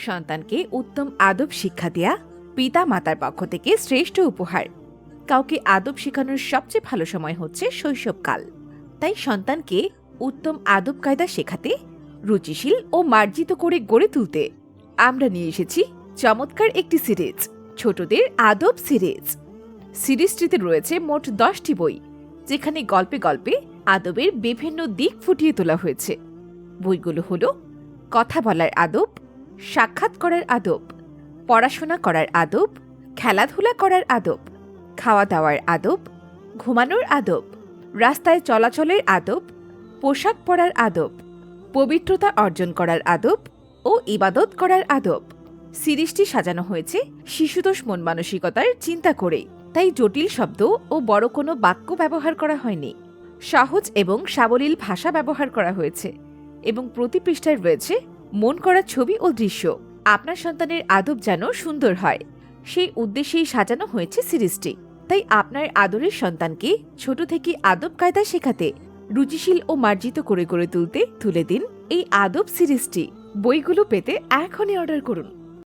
সন্তানকে উত্তম আদব শিক্ষা দেয়া পিতা মাতার পক্ষ থেকে শ্রেষ্ঠ উপহার। কাউকে আদব শেখানোর সবচেয়ে ভালো সময় হচ্ছে শৈশবকাল। তাই সন্তানকে উত্তম আদব কায়দা শেখাতে, রুচিশীল ও মার্জিত করে গড়ে তুলতে আমরা নিয়ে এসেছি চমৎকার একটি সিরিজ, ছোটদের আদব সিরিজ। সিরিজটিতে রয়েছে মোট 10টি বই, যেখানে গল্পে গল্পে আদবের বিভিন্ন দিক ফুটিয়ে তোলা হয়েছে। বইগুলো হলো কথা বলার আদব, সাক্ষাৎ করার আদব, পড়াশোনা করার আদব, খেলাধুলা করার আদব, খাওয়া দাওয়ার আদব, ঘুমানোর আদব, রাস্তায় চলাচলের আদব, পোশাক পরার আদব, পবিত্রতা অর্জন করার আদব ও ইবাদত করার আদব। সিরিজটি সাজানো হয়েছে শিশুতোষ মন মানসিকতার চিন্তা করেই, তাই জটিল শব্দ ও বড় কোনো বাক্য ব্যবহার করা হয়নি। সহজ এবং সাবলীল ভাষা ব্যবহার করা হয়েছে এবং প্রতি পৃষ্ঠায় রয়েছে মন করা ছবি ও দৃশ্য। আপনার সন্তানের আদব যেন সুন্দর হয়, সেই উদ্দেশ্যেই সাজানো হয়েছে সিরিজটি। তাই আপনার আদরের সন্তানকে ছোট থেকে আদব কায়দা শেখাতে, রুচিশীল ও মার্জিত করে গড়ে তুলতে তুলে দিন এই আদব সিরিজটি। বইগুলো পেতে এখনই অর্ডার করুন।